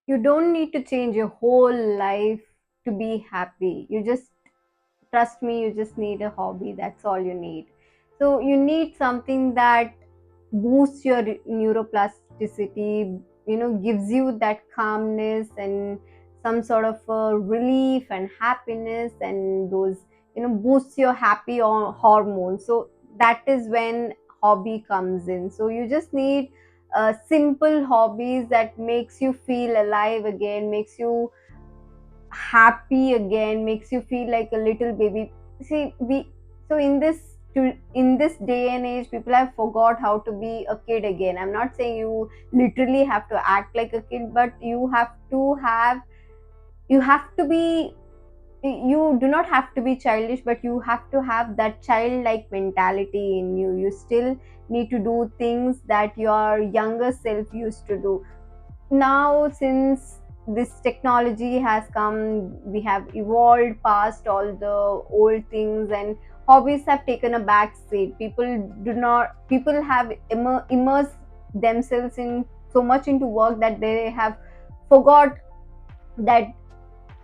You don't need to change your whole life to be happy. You just, trust me, you just need a hobby. That's all you need. So you need something that boosts your neuroplasticity, gives you that calmness and some sort of relief and happiness, and those, boosts your happy hormones. So that is when hobby comes in. So you just need simple hobbies that makes you feel alive again, makes you happy again, makes you feel like a little baby. See, we, so in this day and age, people have forgot how to be a kid again. I'm not saying you literally have to act like a kid, but you have to be, you do not have to be childish, but you have to have that childlike mentality in you. You still need to do things that your younger self used to do. Now, since this technology has come, we have evolved past all the old things, and hobbies have taken a back seat. People have immersed themselves in so much into work that they have forgot that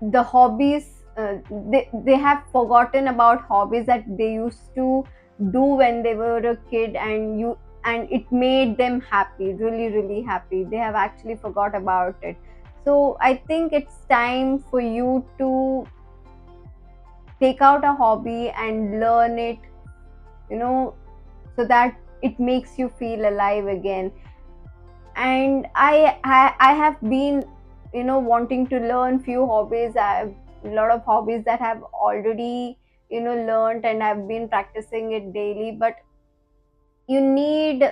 the hobbies, they have forgotten about hobbies that they used to do when they were a kid, and it made them happy, really really happy. They have actually forgot about it. So I think it's time for you to take out a hobby and learn it, you know so that it makes you feel alive again. And I have been, wanting to learn few hobbies. I have a lot of hobbies that have already, learned, and I've been practicing it daily. But you need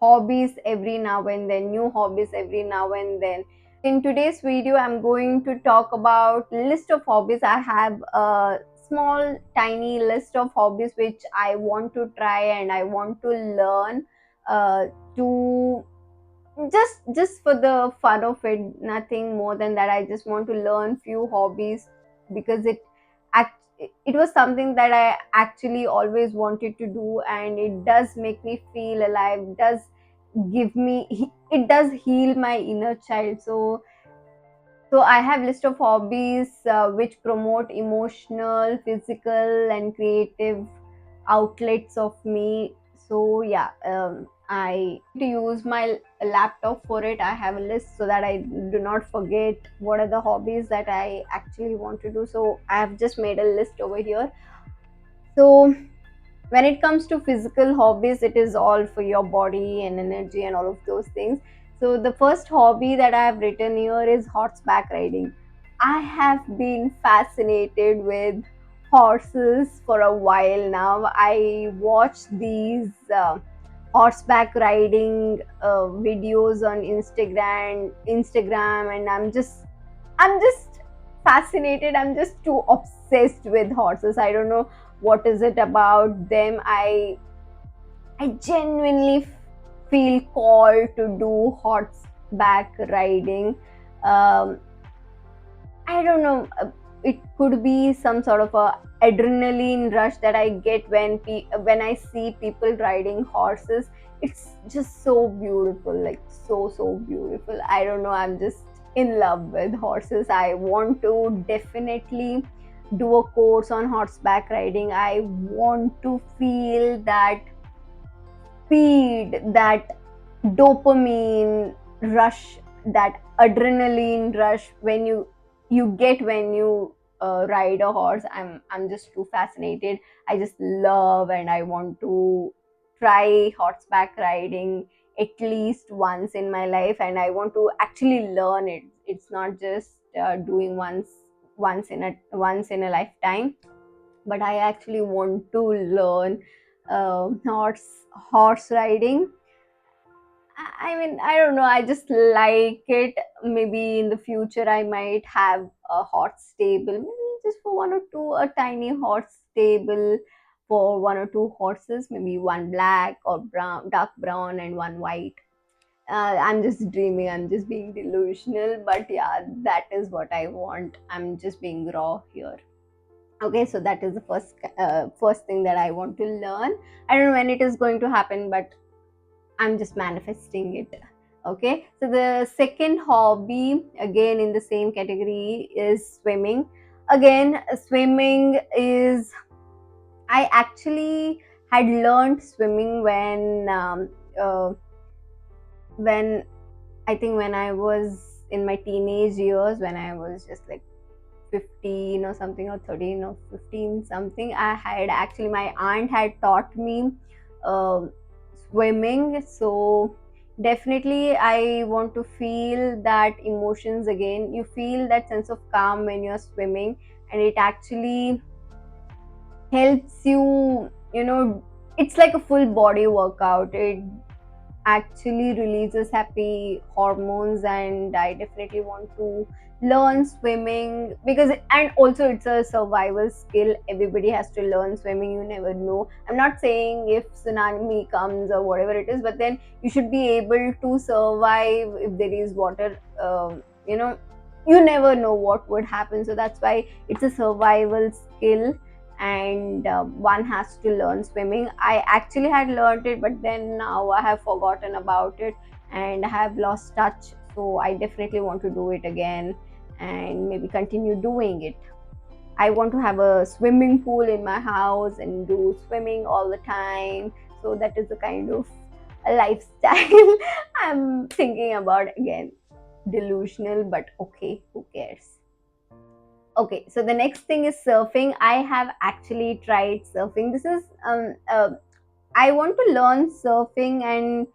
hobbies every now and then, new hobbies every now and then. In today's video, I'm going to talk about list of hobbies. I have a small tiny list of hobbies which I want to try and I want to learn, to just for the fun of it, nothing more than that. I just want to learn few hobbies because act it was something that I actually always wanted to do, and it does make me feel alive, does it does heal my inner child. So I have list of hobbies which promote emotional, physical, and creative outlets of me. So yeah, I to use my laptop for it. I have a list so that I do not forget what are the hobbies that I actually want to do. So I have just made a list over here. So when it comes to physical hobbies, it is all for your body and energy and all of those things. So the first hobby that I have written here is horseback riding. I have been fascinated with horses for a while now. I watch these horseback riding videos on Instagram, and I'm just fascinated. I'm just too obsessed with horses. I don't know what is it about them. I genuinely feel called to do horseback riding. um, I don't know. It could be some sort of a adrenaline rush that I get when I see people riding horses. It's just so beautiful, like so beautiful. I don't know. I'm just in love with horses. I want to definitely do a course on horseback riding. I want to feel that speed, that dopamine rush, that adrenaline rush when you get when you ride a horse. I'm just too fascinated. I just love, and I want to try horseback riding at least once in my life, and I want to actually learn it. It's not just doing once in a lifetime, but I actually want to learn horse riding. I mean, I don't know. I just like it. Maybe in the future, I might have a horse stable, maybe just for one or two, a tiny horse stable for one or two horses, maybe one black or brown, dark brown, and one white. I'm just dreaming. I'm just being delusional, but yeah, that is what I want. I'm just being raw here. Okay, so that is the first thing that I want to learn. I don't know when it is going to happen, but I'm just manifesting it. Okay, so the second hobby, again in the same category, is swimming. Again, swimming is, I actually had learned swimming uh, when I think when I was in my teenage years, when I was just like 15 or something, or 13 or 15 something. I had actually, my aunt had taught me uh, swimming. So definitely I want to feel that emotions again. You feel that sense of calm when you're swimming, and it actually helps you, it's like a full body workout. It actually releases happy hormones, and I definitely want to learn swimming, because and also it's a survival skill. Everybody has to learn swimming. You never know. I'm not saying if tsunami comes or whatever it is, but then you should be able to survive if there is water. You never know what would happen, so that's why it's a survival skill, and one has to learn swimming. I actually had learned it, but then now I have forgotten about it and I have lost touch. So I definitely want to do it again and maybe continue doing it. I want to have a swimming pool in my house and do swimming all the time. So that is the kind of a lifestyle I'm thinking about again. Delusional, but okay, who cares? Okay, so the next thing is surfing. I have actually tried surfing. This is I want to learn surfing, and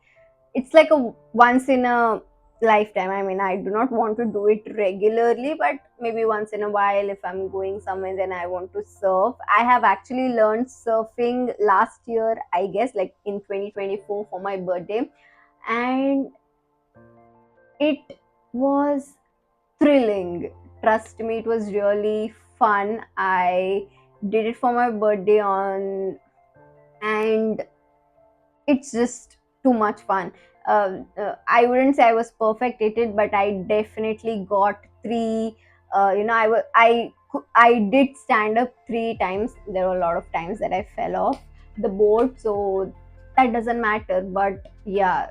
it's like a once in a lifetime. I mean, I do not want to do it regularly, but maybe once in a while if I'm going somewhere, then I want to surf. I have actually learned surfing last year, I guess, like in 2024 for my birthday, and it was thrilling. Trust me, it was really fun. I did it for my birthday on, and it's just too much fun. I wouldn't say I was perfect at it, but I definitely got three. I did stand up 3 times. There were a lot of times that I fell off the board, so that doesn't matter. But yeah,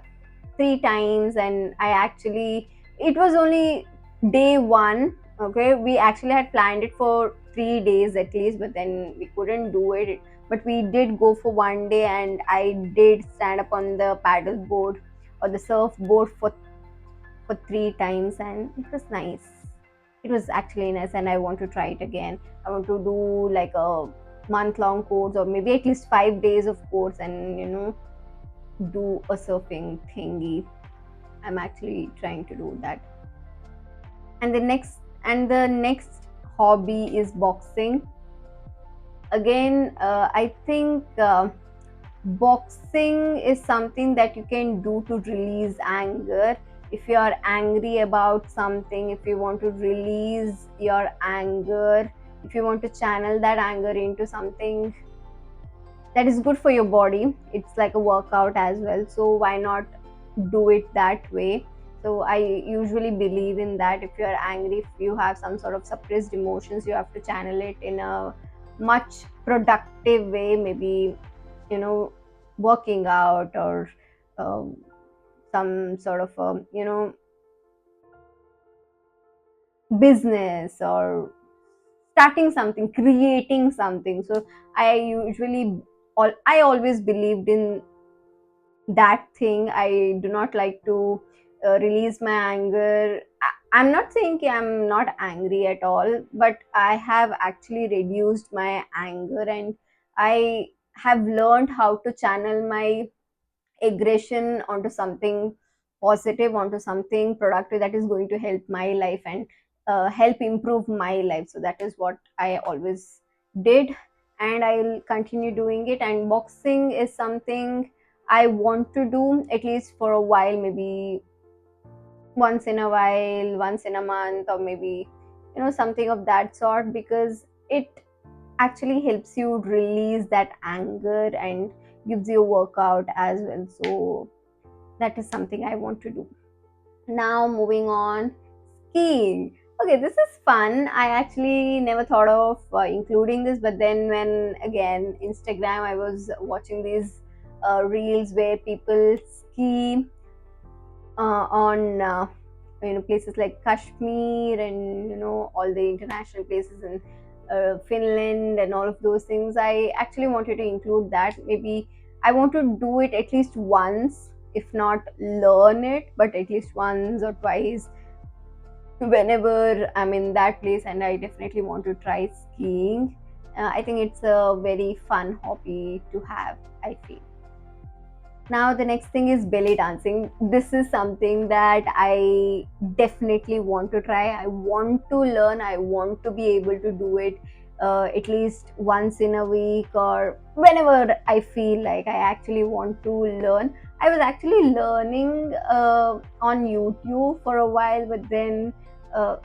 3 times, and I actually, it was only day one. Okay, we actually had planned it for 3 days at least, but then we couldn't do it. But we did go for one day, and I did stand up on the paddle board or the surfboard for 3 times, and it was nice. It was actually nice, and I want to try it again. I want to do like a month-long course, or maybe at least 5 days of course, and do a surfing thingy. I'm actually trying to do that. And the next hobby is boxing. Again, I think boxing is something that you can do to release anger. If you are angry about something, if you want to release your anger, if you want to channel that anger into something that is good for your body, it's like a workout as well, so why not do it that way? So I usually believe in that. If you're angry, if you have some sort of suppressed emotions, you have to channel it in a much productive way, maybe you know working out, or um, some sort of business, or starting something, creating something. So I usually, I always believed in that thing. I do not like to release my anger. I'm not saying I'm not angry at all, but I have actually reduced my anger, and I have learned how to channel my aggression onto something positive, onto something productive that is going to help my life, and help improve my life. So that is what I always did, and I'll continue doing it. And boxing is something I want to do at least for a while, maybe once in a while, once in a month, or maybe something of that sort, because it actually helps you release that anger and gives you a workout as well. So that is something I want to do. Now, moving on, skiing. Okay, this is fun. I actually never thought of including this, but then when again Instagram, I was watching these reels where people ski on places like Kashmir, and all the international places in Finland and all of those things. I actually wanted to include that. Maybe I want to do it at least once, if not learn it, but at least once or twice whenever I'm in that place. And I definitely want to try skiing. I think it's a very fun hobby to have, I feel. Now, the next thing is belly dancing. This is something that I definitely want to try. I want to learn. I want to be able to do it at least once in a week or whenever I feel like. I actually want to learn. I was actually learning on YouTube for a while, but then uh,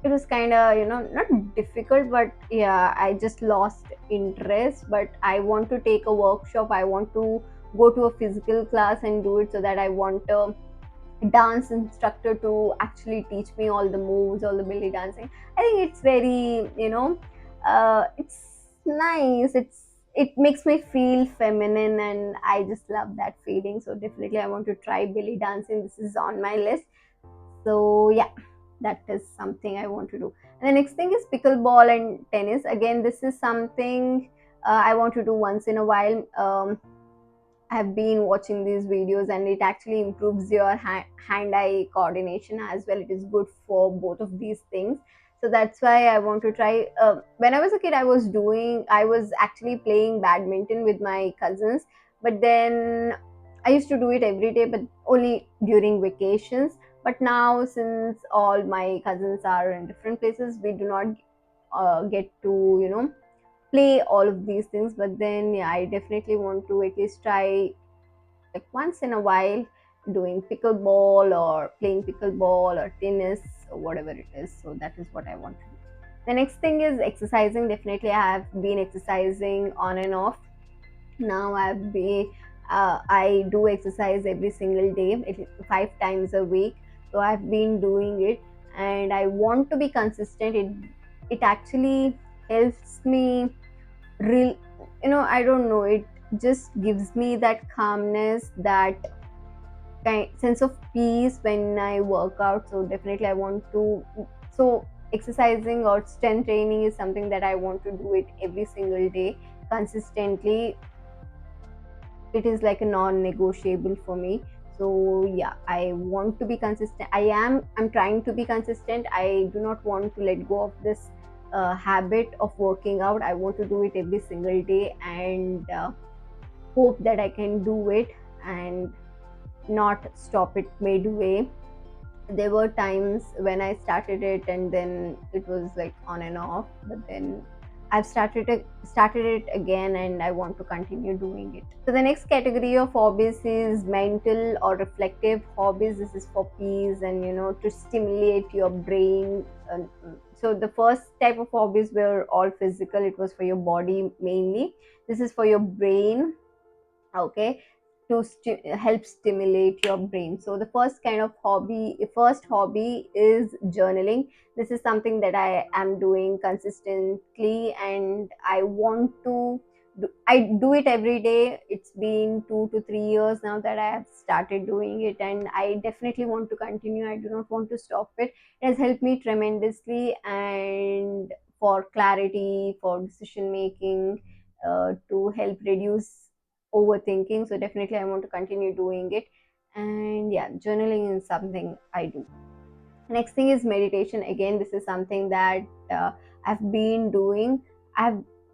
it was kind of, not difficult, but yeah, I just lost interest. But I want to take a workshop. I want to go to a physical class and do it, so that I want a dance instructor to actually teach me all the moves, all the belly dancing. I think it's very, it's nice. It makes me feel feminine, and I just love that feeling. So definitely I want to try belly dancing. This is on my list. So yeah, that is something I want to do. And the next thing is pickleball and tennis. Again, this is something I want to do once in a while. I've been watching these videos, and it actually improves your hand-eye coordination as well. It is good for both of these things. So that's why I want to try. When I was a kid, I was actually playing badminton with my cousins, but then I used to do it every day, but only during vacations. But now, since all my cousins are in different places, we do not get to, play all of these things. But then yeah, I definitely want to at least try, like, once in a while, doing pickleball or playing pickleball or tennis or whatever it is. So that is what I want to do. The next thing is exercising. Definitely I have been exercising on and off. Now I do exercise every single day, 5 times a week. So I've been doing it, and I want to be consistent. It actually helps me real, I don't know, it just gives me that calmness, that sense of peace when I work out. So definitely I want to. So exercising or strength training is something that I want to do it every single day consistently. It is like a non-negotiable for me. So yeah, I want to be consistent. I'm trying to be consistent. I do not want to let go of this habit of working out. I want to do it every single day, and hope that I can do it and not stop it midway. There were times when I started it, and then it was like on and off, but then I've started it again, and I want to continue doing it. So the next category of hobbies is mental or reflective hobbies. This is for peace and, to stimulate your brain. So the first type of hobbies were all physical. It was for your body mainly. This is for your brain. Okay, to help stimulate your brain. So the first hobby is journaling. This is something that I am doing consistently, and I want to I do it every day. It's been 2 to 3 years now that I have started doing it, and I definitely want to continue. I do not want to stop it. It has helped me tremendously, and for clarity, for decision making, to help reduce overthinking. So definitely I want to continue doing it. And yeah, journaling is something I do. Next thing is meditation. Again, this is something that I've been doing.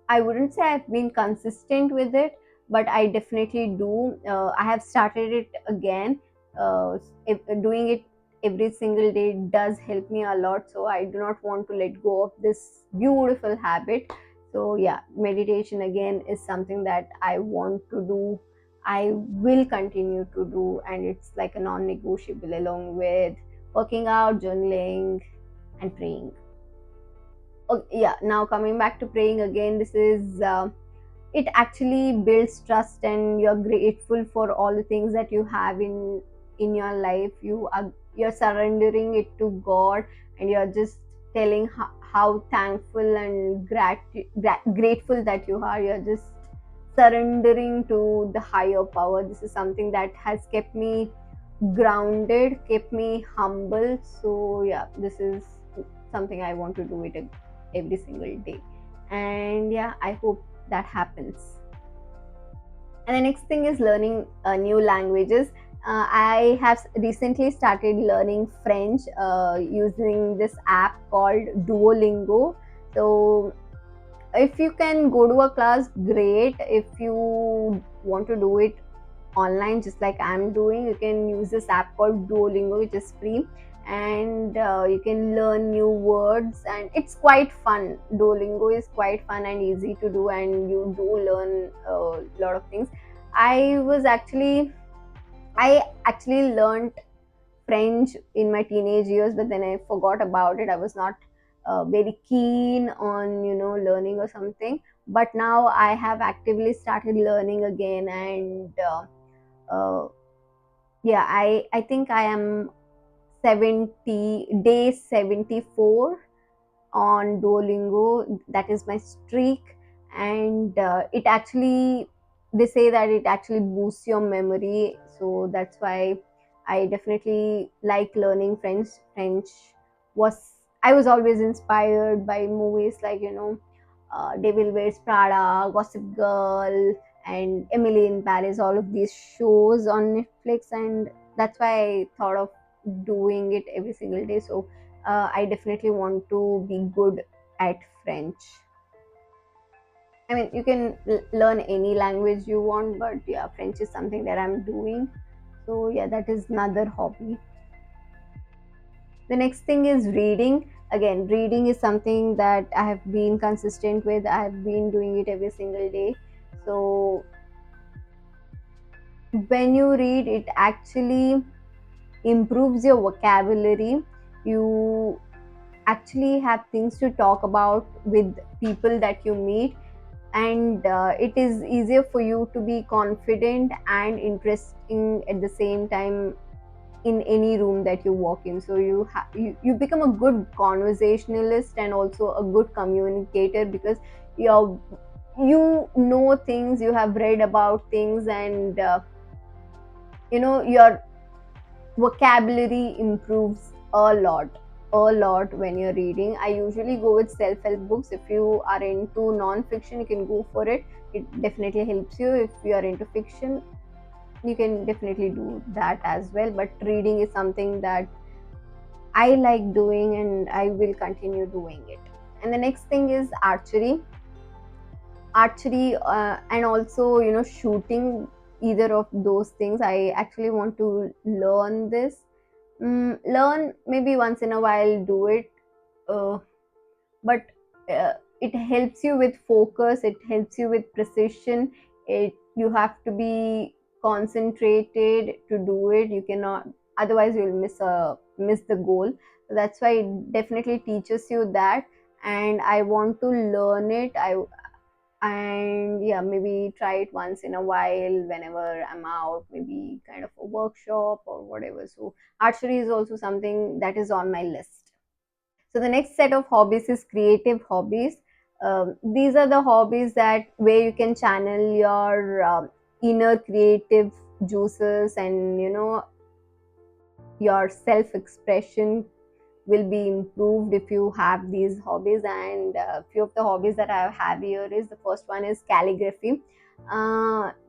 I wouldn't say I've been consistent with it, but I definitely do. I have started it again. Doing it every single day does help me a lot, so I do not want to let go of this beautiful habit. So yeah, meditation again is something that I want to do. I will continue to do, and it's like a non-negotiable, along with working out, journaling, and praying. Oh, yeah, now coming back to praying again, this is it actually builds trust, and you're grateful for all the things that you have in your life. You're surrendering it to God, and you're just telling how thankful and grateful that you are. You're just surrendering to the higher power. This is something that has kept me grounded, kept me humble. So yeah, this is something I want to do it every single day. And yeah, I hope that happens. And the next thing is learning new languages. I have recently started learning French using this app called Duolingo. So if you can go to a class, great. If you want to do it online, just like I'm doing, you can use this app called Duolingo, which is free, and you can learn new words, and it's quite fun. Duolingo is quite fun and easy to do, and you do learn a lot of things. I was actually I actually learned French in my teenage years, but then I forgot about it. I was not very keen on learning or something. But now I have actively started learning again, and uh, yeah, I think I am 70 day 74 on Duolingo. That is my streak, and it actually, they say that it actually boosts your memory. So that's why I definitely like learning French. French was I was always inspired by movies like Devil Wears Prada, Gossip Girl, and Emily in Paris. All of these shows on Netflix, and that's why I thought of doing it every single day. So I definitely want to be good at French. I mean, you can learn any language you want, but yeah, French is something that I'm doing. So yeah, that is another hobby. The next thing is reading. Again, reading is something that I have been consistent with. I have been doing it every single day. So when you read, it actually improves your vocabulary. You actually have things to talk about with people that you meet, and it is easier for you to be confident and interesting at the same time in any room that you walk in. So you become a good conversationalist and also a good communicator, because you're you know things, you have read about things, and your vocabulary improves a lot when you're reading. I usually go with self-help books. If you are into non-fiction, you can go for it. It definitely helps you. If you are into fiction, you can definitely do that as well. But reading is something that I like doing, and I will continue doing it. And the next thing is archery, and also shooting. Either of those things, I actually want to learn this. Learn maybe once in a while, do it, uh, but uh, it helps you with focus, it helps you with precision. You have to be concentrated to do it. You cannot, otherwise you'll miss the goal. So that's why it definitely teaches you that, and I want to learn it. And yeah, maybe try it once in a while whenever I'm out, maybe kind of a workshop or whatever. So archery is also something that is on my list. So the next set of hobbies is creative hobbies. These are the hobbies that where you can channel your inner creative juices, and your self expression will be improved if you have these hobbies. And a few of the hobbies that I have here is, the first one is calligraphy.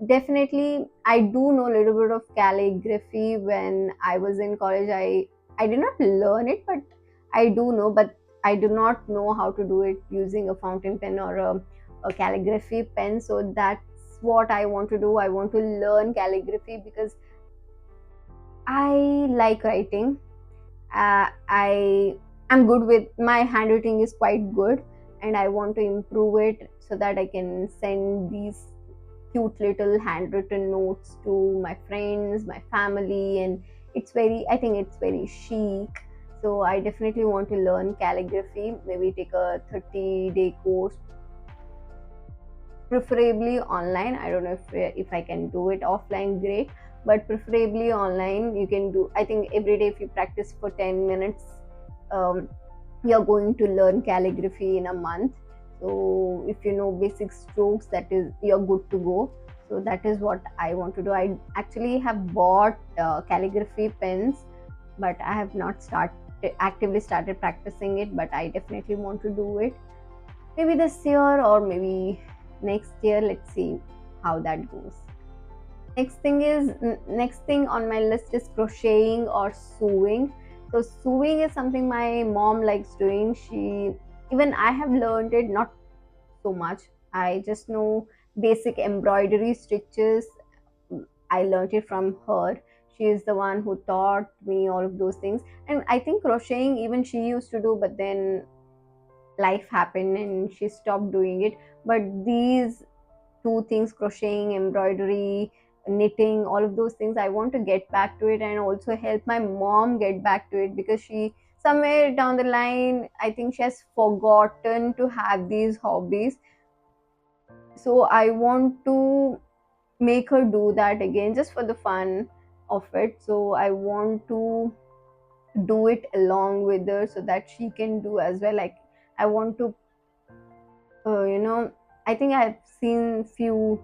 Definitely I do know a little bit of calligraphy. When I was in college, I did not learn it, but I do know. But I do not know how to do it using a fountain pen or a calligraphy pen. So that's what I want to do. I want to learn calligraphy because I like writing. I am good with my handwriting is quite good, and I want to improve it so that I can send these cute little handwritten notes to my friends, my family, and I think it's very chic. So I definitely want to learn calligraphy. Maybe take a 30-day course, preferably online. I don't know if I can do it offline, great, but preferably online. You can do, I think, every day if you practice for 10 minutes, um, you're going to learn calligraphy in a month. So if you know basic strokes, that is, you're good to go. So that is what I want to do. I actually have bought calligraphy pens, but I have not actively started practicing it, but I definitely want to do it, maybe this year or maybe next year. Let's see how that goes. Next thing on my list is crocheting or sewing. So sewing is something my mom likes doing. She Even I have learned it, not so much. I just know basic embroidery stitches. I learned it from her. She is the one who taught me all of those things. And I think crocheting even she used to do, but then life happened and she stopped doing it. But these two things, crocheting, embroidery, knitting, all of those things, I want to get back to it and also help my mom get back to it, because she, somewhere down the line, I think she has forgotten to have these hobbies. So I want to make her do that again, just for the fun of it. So I want to do it along with her so that she can do as well. Like, I want to, you know, I think I've seen few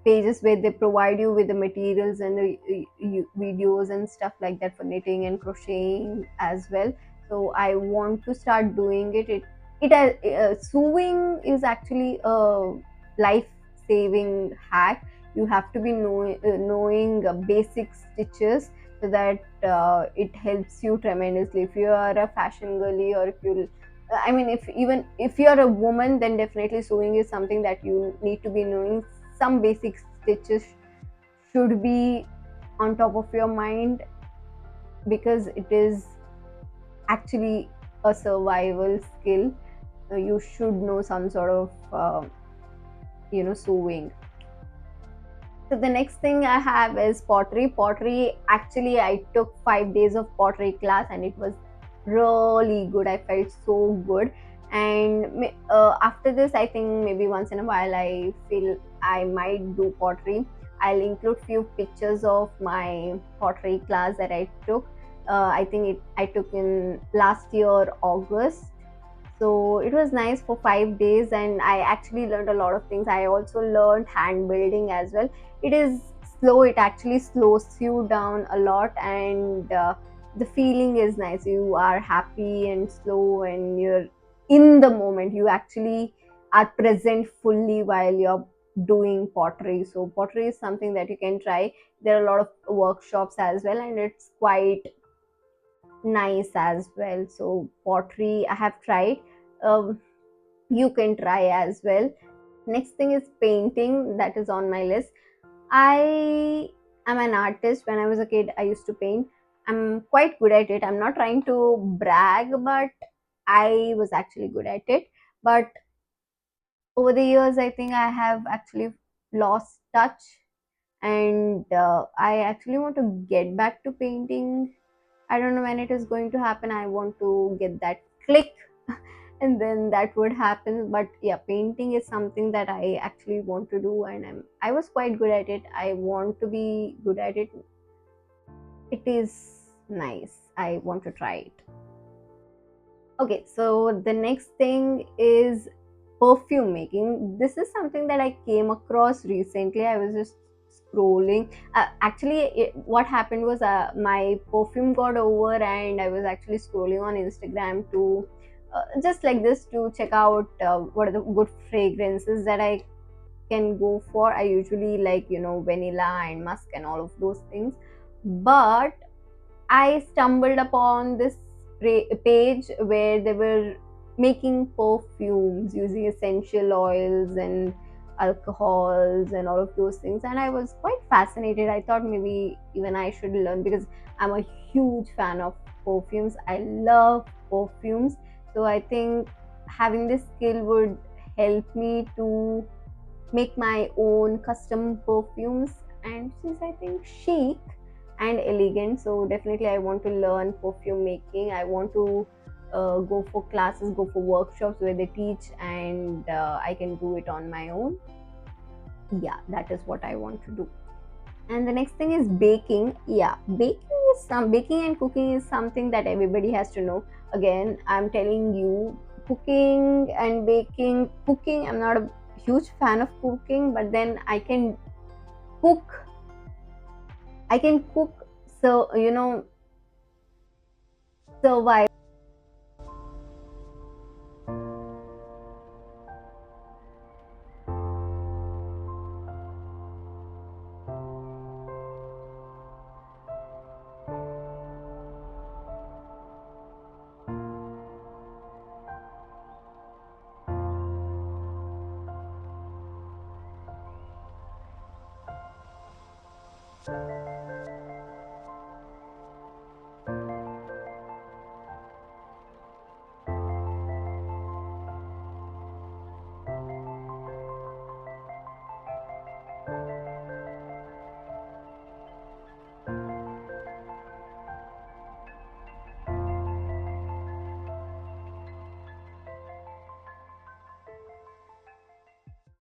pages where they provide you with the materials and the videos and stuff like that for knitting and crocheting as well. So I want to start doing Sewing is actually a life saving hack. You have to be knowing basic stitches, so that it helps you tremendously. If you are a fashion girly, or if you, I mean, if even if you're a woman, then definitely sewing is something that you need to be knowing. Some basic stitches should be on top of your mind, because it is actually a survival skill. You should know some sort of sewing. So the next thing I have is pottery. Pottery, actually, I took 5 days of pottery class and it was really good. I felt so good. And after this, I think maybe once in a while I feel I might do pottery. I'll include few pictures of my pottery class that I took. I think I took in last year August. So it was nice for 5 days, and I actually learned a lot of things. I also learned hand building as well. It is slow, it actually slows you down a lot, and the feeling is nice. You are happy and slow, and you're in the moment. You actually are present fully while you're doing pottery. So pottery is something that you can try. There are a lot of workshops as well, and it's quite nice as well. So pottery I have tried. You can try as well. Next thing is painting, that is on my list. I am an artist. When I was a kid, I used to paint. I'm quite good at it. I'm not trying to brag, but I was actually good at it. But over the years, I think I have actually lost touch, and I actually want to get back to painting. I don't know when it is going to happen. I want to get that click and then that would happen. But yeah, painting is something that I actually want to do, and I was quite good at it. I want to be good at it. It is nice. I want to try it. Okay, so the next thing is perfume making. This is something that I came across recently. I was just scrolling. What happened was my perfume got over, and I was actually scrolling on Instagram to just like this to check out what are the good fragrances that I can go for. I usually like, vanilla and musk and all of those things. But I stumbled upon this page where they were making perfumes using essential oils and alcohols and all of those things, and I was quite fascinated. I thought maybe even I should learn, because I'm a huge fan of perfumes. I love perfumes. So I think having this skill would help me to make my own custom perfumes, and since I think chic and elegant, so definitely I want to learn perfume making. I want to go for classes, go for workshops where they teach, and I can do it on my own. Yeah, that is what I want to do. And the next thing is baking. Yeah, baking and cooking is something that everybody has to know. Again, I'm telling you, cooking and baking. Cooking, I'm not a huge fan of cooking, but then I can cook. I can cook, so survive.